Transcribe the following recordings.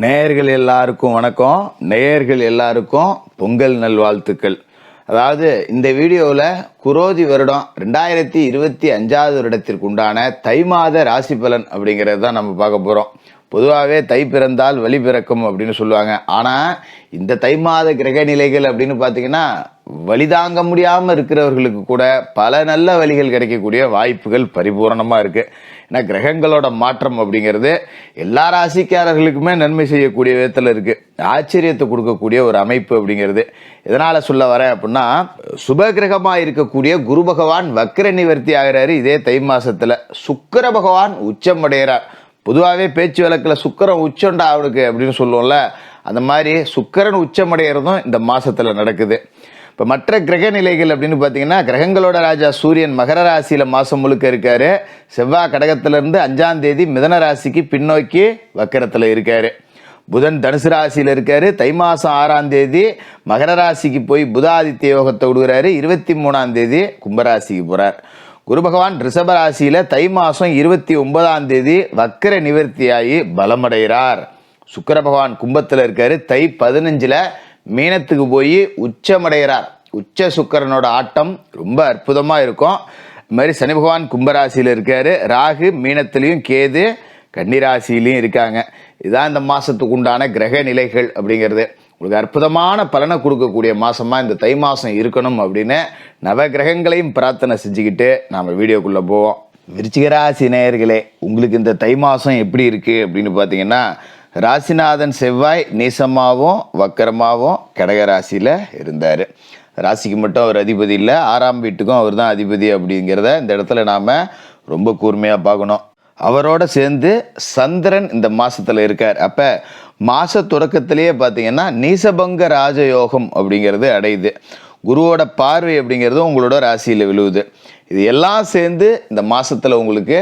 நேயர்கள் எல்லாருக்கும் வணக்கம். நேயர்கள் எல்லாருக்கும் பொங்கல் நல்வாழ்த்துக்கள். அதாவது இந்த வீடியோவில் குரோதி வருடம் 2025 வருடத்திற்கு உண்டான தை மாத ராசி பலன் அப்படிங்கிறது தான் நம்ம பார்க்க போகிறோம். பொதுவாகவே தை பிறந்தால் வழி பிறக்கும் அப்படின்னு சொல்லுவாங்க. ஆனால் இந்த தை மாத கிரக நிலைகள் அப்படின்னு பார்த்தீங்கன்னா வழி தாங்க முடியாமல் இருக்கிறவர்களுக்கு கூட பல நல்ல வழிகள் கிடைக்கக்கூடிய வாய்ப்புகள் பரிபூரணமாக இருக்குது. ஏன்னா கிரகங்களோட மாற்றம் அப்படிங்கிறது எல்லா ராசிக்காரர்களுக்குமே நன்மை செய்யக்கூடிய விதத்தில் இருக்குது. ஆச்சரியத்தை கொடுக்கக்கூடிய ஒரு அமைப்பு அப்படிங்கிறது. எதனால் சொல்ல வரேன் அப்படின்னா, சுப கிரகமாக இருக்கக்கூடிய குரு பகவான் வக்ர நிவர்த்தி ஆகிறாரு இதே தை மாதத்தில். சுக்கிர பகவான் உச்சம் அடைகிறார். பொதுவாகவே பேச்சு வழக்கில் சுக்கிரன் உச்சண்டா அவனுக்கு அப்படின்னு சொல்லுவோம்ல, அந்த மாதிரி சுக்கிரன் உச்சமடைகிறதும் இந்த மாதத்தில் நடக்குது. இப்போ மற்ற கிரக நிலைகள் அப்படின்னு பார்த்தீங்கன்னா, கிரகங்களோட ராஜா சூரியன் மகர ராசியில் மாதம் முழுக்க இருக்கார். செவ்வாய் கடகத்திலேருந்து 5ஆம் தேதி மிதன ராசிக்கு பின்னோக்கி வக்கரத்தில் இருக்கார். புதன் தனுசு ராசியில் இருக்கார். தை மாதம் 6ஆம் தேதி மகர ராசிக்கு போய் புதாதித்ய யோகத்தை விடுகிறாரு. 23ஆம் தேதி கும்பராசிக்கு போகிறார். குரு பகவான் ரிஷப ராசியில் தை மாதம் 29ஆம் தேதி வக்கர நிவர்த்தியாகி பலமடைகிறார். சுக்கிர பகவான் கும்பத்தில் இருக்காரு. தை 15 மீனத்துக்கு போய் உச்சமடைகிறார். உச்ச சுக்கிரனோட ஆட்டம் ரொம்ப அற்புதமாக இருக்கும். இது மாதிரி சனி பகவான் கும்பராசியில் இருக்காரு. ராகு மீனத்திலையும் கேது கன்னிராசிலையும் இருக்காங்க. இதுதான் இந்த மாதத்துக்கு உண்டான கிரக நிலைகள் அப்படிங்கிறது. உங்களுக்கு அற்புதமான பலனை கொடுக்கக்கூடிய மாதமாக இந்த தை மாதம் இருக்கணும் அப்படின்னு நவ கிரகங்களையும் பிரார்த்தனை செஞ்சுக்கிட்டு நாம் வீடியோக்குள்ளே போவோம். விருச்சிக ராசி நேயர்களே, உங்களுக்கு இந்த தை மாதம் எப்படி இருக்குது அப்படின்னு பார்த்தீங்கன்னா, ராசிநாதன் செவ்வாய் நீசமாகவும் வக்கரமாகவும் கடகராசியில் இருந்தார். ராசிக்கு மட்டும் அவர் அதிபதி இல்லை, 6ஆம் வீட்டுக்கும் அவர் தான் அதிபதி அப்படிங்கிறத இந்த இடத்துல நாம் ரொம்ப கூர்மையாக பார்க்கணும். அவரோட சேர்ந்து சந்திரன் இந்த மாதத்தில் இருக்கார். அப்போ மாத தொடக்கத்திலேயே பார்த்தீங்கன்னா நீசபங்க ராஜயோகம் அப்படிங்கிறது அடையுது. குருவோட பார்வை அப்படிங்கிறது உங்களோட ராசியில் விழுவுது. இது எல்லாம் சேர்ந்து இந்த மாதத்தில் உங்களுக்கு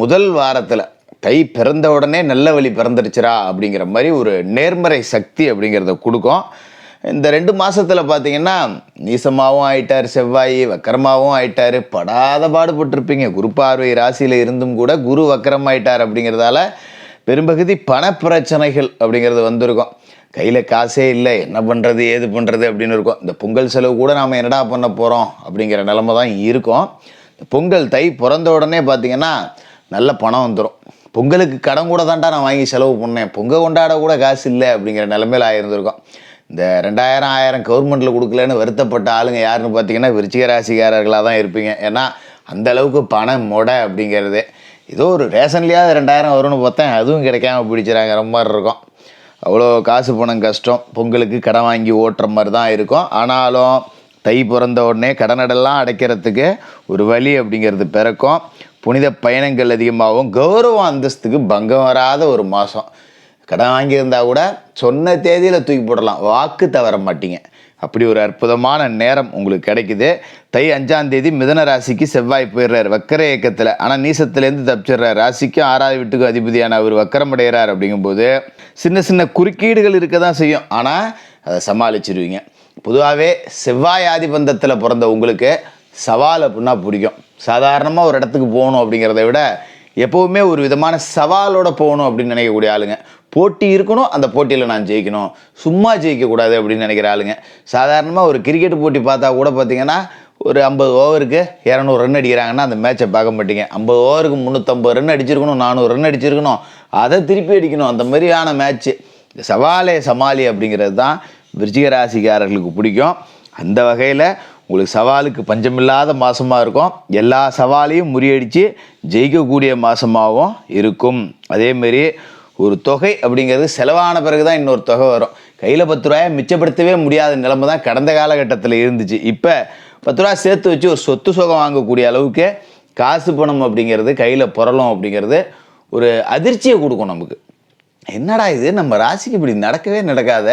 முதல் வாரத்தில் தை பிறந்த உடனே நல்ல வழி பிறந்துருச்சுரா அப்படிங்கிற மாதிரி ஒரு நேர்மறை சக்தி அப்படிங்கிறத கொடுக்கும். இந்த 2 மாதத்தில் பார்த்தீங்கன்னா நீசமாகவும் ஆயிட்டார் செவ்வாய், வக்கரமாகவும் ஆயிட்டார். படாத பாடுபட்டிருப்பீங்க. குரு பார்வை ராசியில் இருந்தும் கூட குரு வக்கரம் ஆயிட்டார் அப்படிங்கிறதால பெரும்பகுதி பண பிரச்சனைகள் அப்படிங்கிறது வந்திருக்கும். கையில் காசே இல்லை, என்ன பண்ணுறது ஏது பண்ணுறது அப்படின்னு இருக்கும். இந்த பொங்கல் செலவு கூட நாம் என்னடா பண்ண போகிறோம் அப்படிங்கிற நிலமை தான் இருக்கும். இந்த பொங்கல் தை பிறந்த உடனே பார்த்தீங்கன்னா நல்ல பணம் வந்துடும். பொங்கலுக்கு கடன் கூட தான்டா நான் வாங்கி செலவு பண்ணேன், பொங்கல் கொண்டாட கூட காசு இல்லை அப்படிங்கிற நிலைமையில் ஆயிருந்திருக்கும். இந்த 2000 1000 கவர்மெண்ட்டில் கொடுக்கலன்னு வருத்தப்பட்ட ஆளுங்க யாருன்னு பார்த்தீங்கன்னா விருச்சிக ராசிக்காரர்களாக தான் இருப்பீங்க. ஏன்னா அந்த அளவுக்கு பணம் மொடை அப்படிங்கிறது. ஏதோ ஒரு ரேஷன்லேயாவது 2000 வரும்னு பார்த்தேன், அதுவும் கிடைக்காம பிடிச்சிறாங்க மாதிரி இருக்கும். அவ்வளோ காசு பணம் கஷ்டம். பொங்கலுக்கு கடன் வாங்கி ஓட்டுற மாதிரி தான் இருக்கும். ஆனாலும் தை பிறந்த உடனே கடனடெல்லாம் அடைக்கிறதுக்கு ஒரு வழி அப்படிங்கிறது பிறக்கும். புனித பயணங்கள் அதிகமாகவும் கௌரவ அந்தஸ்துக்கு பங்கம் வராத ஒரு மாதம். கடன் வாங்கியிருந்தா கூட சொன்ன தேதியில் தூக்கி போடலாம், வாக்கு தவற மாட்டீங்க. அப்படி ஒரு அற்புதமான நேரம் உங்களுக்கு கிடைக்குது. தை 5ஆம் தேதி மிதன ராசிக்கு செவ்வாய் போயிடுறார் வக்கர இயக்கத்தில். ஆனால் நீசத்துலேருந்து தப்பிச்சிடுறார். ராசிக்கும் 6ஆவது வீட்டுக்கும் அதிபதியான அவர் வக்கரம் அடைகிறார். அப்படிங்கும்போது சின்ன சின்ன குறுக்கீடுகள் இருக்க தான் செய்யும், ஆனால் அதை சமாளிச்சிருவீங்க. பொதுவாகவே செவ்வாய் ஆதிபந்தத்தில் பிறந்த உங்களுக்கு சவால் அப்படின்னா பிடிக்கும். சாதாரணமாக ஒரு இடத்துக்கு போகணும் அப்படிங்கிறத விட எப்போவுமே ஒரு விதமான சவாலோடு போகணும் அப்படின்னு நினைக்கக்கூடிய ஆளுங்க. போட்டி இருக்கணும், அந்த போட்டியில் நான் ஜெயிக்கணும், சும்மா ஜெயிக்கக்கூடாது அப்படின்னு நினைக்கிற ஆளுங்க. சாதாரணமாக ஒரு கிரிக்கெட் போட்டி பார்த்தா கூட பார்த்தீங்கன்னா ஒரு 50 ஓவருக்கு 200 ரன் அடிக்கிறாங்கன்னா அந்த மேட்சை பார்க்க மாட்டீங்க. 50 ஓவருக்கு 350 ரன் அடிச்சிருக்கணும், 400 ரன் அடிச்சிருக்கணும், அதை திருப்பி அடிக்கணும், அந்த மாதிரியான மேட்ச்சு. இந்த சவாலே சமாளி அப்படிங்கிறது தான் விருச்சிக ராசிக்காரர்களுக்கு பிடிக்கும். அந்த வகையில் உங்களுக்கு சவாலுக்கு பஞ்சமில்லாத மாதமாக இருக்கும். எல்லா சவாலையும் முறியடித்து ஜெயிக்கக்கூடிய மாதமாகவும் இருக்கும். அதேமாரி ஒரு தொகை அப்படிங்கிறது செலவான பிறகு தான் இன்னொரு தொகை வரும். கையில் 10 ரூபாயை மிச்சப்படுத்தவே முடியாத நிலைமை தான் கடந்த காலகட்டத்தில் இருந்துச்சு. இப்போ 10 ரூபா சேர்த்து வச்சு ஒரு சொத்து சுகம் வாங்கக்கூடிய அளவுக்கு காசு பணம் அப்படிங்கிறது கையில் புரளும் அப்படிங்கிறது ஒரு அதிர்ச்சியை கொடுக்கும் நமக்கு. என்னடா இது, நம்ம ராசிக்கு இப்படி நடக்கவே நடக்காத,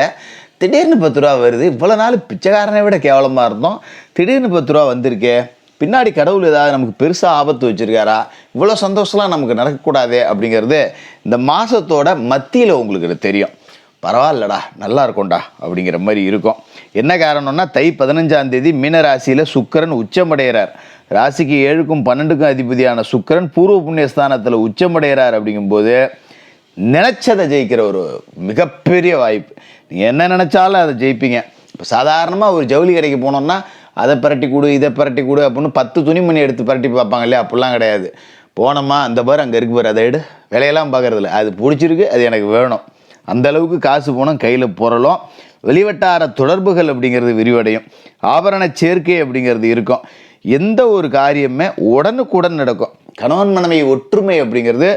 திடீர்னு 10 ரூபா வருது, இவ்வளோ நாள் பிச்சைக்காரனை விட கேவலமாக இருந்தோம், திடீர்னு 10 ரூபா வந்திருக்கே, பின்னாடி கடவுள் ஏதாவது நமக்கு பெருசாக ஆபத்து வச்சுருக்காரா, இவ்வளோ சந்தோஷம்லாம் நமக்கு நடக்கக்கூடாது அப்படிங்கிறது இந்த மாதத்தோட மத்தியில் உங்களுக்கு தெரியும். பரவாயில்லடா, நல்லா இருக்கும்டா அப்படிங்கிற மாதிரி இருக்கும். என்ன காரணம்னா, தை 15ஆம் தேதி மீன ராசியில் சுக்கிரன் உச்சமடைகிறார். ராசிக்கு 7க்கும் 12க்கும் அதிபதியான சுக்கிரன் பூர்வ புண்ணியஸ்தானத்தில் உச்சமடைகிறார். அப்படிங்கும்போது நினச்சதை ஜெயிக்கிற ஒரு மிகப்பெரிய வாய்ப்பு. நீங்கள் என்ன நினச்சாலும் அதை ஜெயிப்பீங்க. இப்போ சாதாரணமாக ஒரு ஜவுளி கடைக்கு போனோம்னா அதை பரட்டி கொடு இதை பரட்டி கொடு அப்படின்னு 10 துணிமணி எடுத்து பரட்டி பார்ப்பாங்க இல்லையா? அப்படிலாம் கிடையாது. போனோமா அந்த பார் அங்கே இருக்கு பார், அதை எடு, விலையெல்லாம் பார்க்குறதில்ல, அது பிடிச்சிருக்கு, அது எனக்கு வேணும். அந்த அளவுக்கு காசு போனோம், கையில் பொருளும். வெளிவட்டார தொடர்புகள் அப்படிங்கிறது விரிவடையும். ஆபரண சேர்க்கை அப்படிங்கிறது இருக்கும். எந்த ஒரு காரியமே உடனுக்குடன் நடக்கும். கணவன் மனைவி ஒற்றுமை அப்படிங்கிறது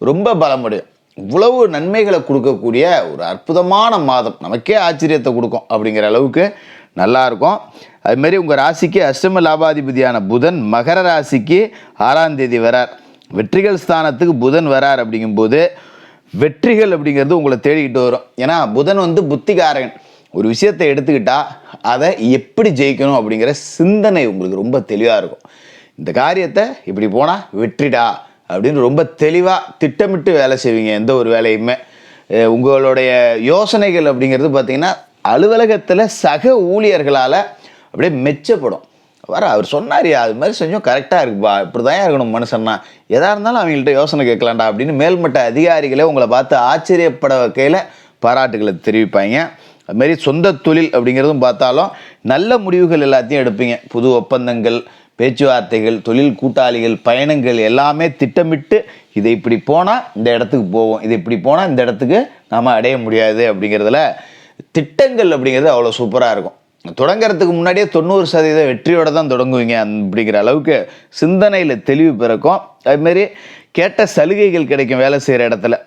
ரொம்ப பலமடையும். இவ்வளவு நன்மைகளை கொடுக்கக்கூடிய ஒரு அற்புதமான மாதம், நமக்கே ஆச்சரியத்தை கொடுக்கும் அப்படிங்கிற அளவுக்கு நல்லா இருக்கும். அதுமாரி உங்கள் ராசிக்கு அஷ்டம லாபாதிபதியான புதன் மகர ராசிக்கு 6ஆம் தேதி வரார். வெற்றிகள் ஸ்தானத்துக்கு புதன் வரார். அப்படிங்கும்போது வெற்றிகள் அப்படிங்கிறது உங்களை தேடிக்கிட்டு வரும். ஏன்னா புதன் வந்து புத்திகாரகன். ஒரு விஷயத்தை எடுத்துக்கிட்டா அதை எப்படி ஜெயிக்கணும் அப்படிங்கிற சிந்தனை உங்களுக்கு ரொம்ப தெளிவாக இருக்கும். இந்த காரியத்தை இப்படி போனால் வெற்றிடா அப்படின்னு ரொம்ப தெளிவாக திட்டமிட்டு வேலை செய்வீங்க. எந்த ஒரு வேலையுமே உங்களுடைய யோசனைகள் அப்படிங்கிறது பார்த்திங்கன்னா அலுவலகத்தில் சக ஊழியர்களால் அப்படியே மெச்சப்படும். அவர் சொன்னாரியா அது மாதிரி செஞ்சோம், கரெக்டாக இருக்குப்பா, இப்படி தான் இருக்கணும் மனுஷன்னா, எதாக இருந்தாலும் அவங்கள்ட்ட யோசனை கேட்கலாம்டா அப்படின்னு மேல்மட்ட அதிகாரிகளே உங்களை பார்த்து ஆச்சரியப்பட வகையில் பாராட்டுகளை தெரிவிப்பாங்க. அதுமாரி சொந்த தொழில் அப்படிங்கிறதும் பார்த்தாலும் நல்ல முடிவுகள் எல்லாத்தையும் எடுப்பீங்க. புது ஒப்பந்தங்கள், பேச்சுவார்த்தைகள், தொழில் கூட்டாளிகள், பயணங்கள் எல்லாமே திட்டமிட்டு இதை இப்படி போனால் இந்த இடத்துக்கு போவோம், இது இப்படி போனால் இந்த இடத்துக்கு நாம் அடைய முடியாது அப்படிங்கிறதுல திட்டங்கள் அப்படிங்கிறது அவ்வளோ சூப்பராக இருக்கும். தொடங்கிறதுக்கு முன்னாடியே 90% வெற்றியோடு தான் தொடங்குவீங்க. அப்படிங்கிற அளவுக்கு சிந்தனையில் தெளிவு பிறக்கும். அதுமாரி கேட்ட சலுகைகள் கிடைக்கும். வேலை செய்கிற இடத்துல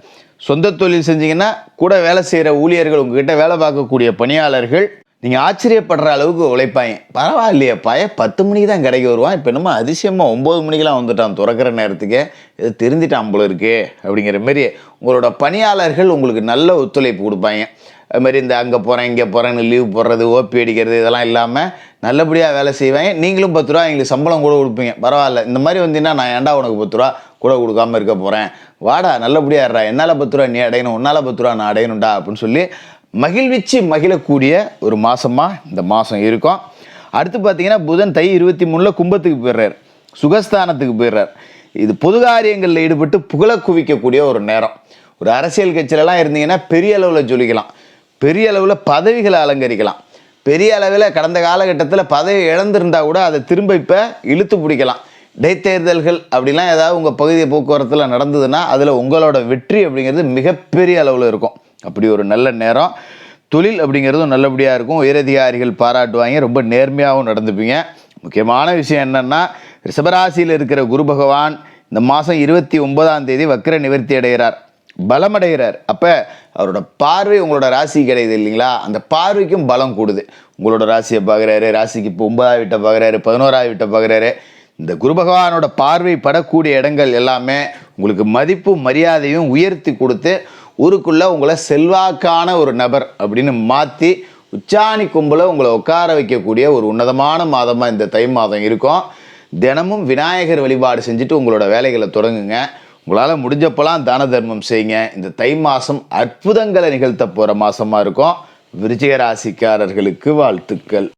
சொந்த தொழில் செஞ்சீங்கன்னா கூட வேலை செய்கிற ஊழியர்கள், உங்ககிட்ட வேலை பார்க்கக்கூடிய பணியாளர்கள் நீங்கள் ஆச்சரியப்படுற அளவுக்கு உழைப்பாங்க. பரவாயில்லையே, 10 மணிக்கு தான் கடைக்கு வருவான், இப்போ என்னமோ அதிசயமாக 9 மணிக்கெலாம் வந்துட்டான், திறக்கிற நேரத்துக்கு எது தெரிஞ்சிட்டான் போல இருக்கு அப்படிங்கிற மாரி உங்களோட பணியாளர்கள் உங்களுக்கு நல்ல ஒத்துழைப்பு கொடுப்பாங்க. அதுமாதிரி இந்த அங்கே போகிறேன் இங்கே போகிறேன்னு லீவ் போடுறது, ஓபி அடிக்கிறது இதெல்லாம் இல்லாமல் நல்லபடியாக வேலை செய்வாங்க. நீங்களும் 10 ரூபா எங்களுக்கு சம்பளம் கூட கொடுப்பீங்க. பரவாயில்ல, இந்த மாதிரி வந்தீங்கன்னா நான் ஏன்டா உனக்கு 10 ரூபா கூட கொடுக்காமல் இருக்க போகிறேன், வாடா நல்லபடியாக இருடா, என்னால் 10 ரூபா நீ அடையணும், உன்னால் 10 ரூபா நான் அடையணும்டா அப்படின்னு சொல்லி மகிழ்விச்சு மகிழக்கூடிய ஒரு மாதமாக இந்த மாதம் இருக்கும். அடுத்து பார்த்தீங்கன்னா புதன் தை 23 கும்பத்துக்கு போயிடுறார், சுகஸ்தானத்துக்கு போயிடுறார். இது பொது காரியங்களில் ஈடுபட்டு புகழ குவிக்கக்கூடிய ஒரு நேரம். ஒரு அரசியல் கட்சியிலலாம் இருந்தீங்கன்னா பெரிய அளவில் ஜொலிக்கலாம், பெரிய அளவில் பதவிகளை அலங்கரிக்கலாம். பெரிய அளவில் கடந்த காலகட்டத்தில் பதவி இழந்திருந்தால் கூட அதை திரும்ப இப்போ இழுத்து பிடிக்கலாம். இடைத்தேர்தல்கள் அப்படிலாம் ஏதாவது உங்கள் பகுதி போக்குவரத்தில் நடந்ததுன்னா அதில் உங்களோட வெற்றி அப்படிங்கிறது மிகப்பெரிய அளவில் இருக்கும். அப்படி ஒரு நல்ல நேரம். தொழில் அப்படிங்கிறதும் நல்லபடியாக இருக்கும். உயரதிகாரிகள் பாராட்டுவாங்க. ரொம்ப நேர்மையாகவும் நடந்துப்பீங்க. முக்கியமான விஷயம் என்னென்னா, ரிஷபராசியில் இருக்கிற குரு பகவான் இந்த மாதம் 29ஆம் தேதி வக்ர நிவர்த்தி அடைகிறார், பலமடைகிறார். அப்போ அவரோட பார்வை உங்களோட ராசி கிடையாது இல்லைங்களா? அந்த பார்வைக்கும் பலம் கூடுது. உங்களோட ராசியை பார்க்குறாரு, ராசிக்கு இப்போ 9ஆம் வீட்டை பார்க்குறாரு, 11ஆம் வீட்டை பார்க்குறாரு. இந்த குரு பகவானோட பார்வை படக்கூடிய இடங்கள் எல்லாமே உங்களுக்கு மதிப்பு மரியாதையும் உயர்த்தி கொடுத்து ஊருக்குள்ளே உங்களை செல்வாக்கான ஒரு நபர் அப்படின்னு மாற்றி உச்சாணி கும்பல உங்களை உட்கார வைக்கக்கூடிய ஒரு உன்னதமான மாதமாக இந்த தை மாதம் இருக்கும். தினமும் விநாயகர் வழிபாடு செஞ்சுட்டு உங்களோட வேலைகளை தொடங்குங்க. உங்களால் முடிஞ்சப்பெல்லாம் தான தர்மம் செய்யுங்க. இந்த தை மாதம் அற்புதங்களை நிகழ்த்த போகிற மாதமாக இருக்கும். விருச்சிக ராசிக்காரர்களுக்கு வாழ்த்துக்கள்.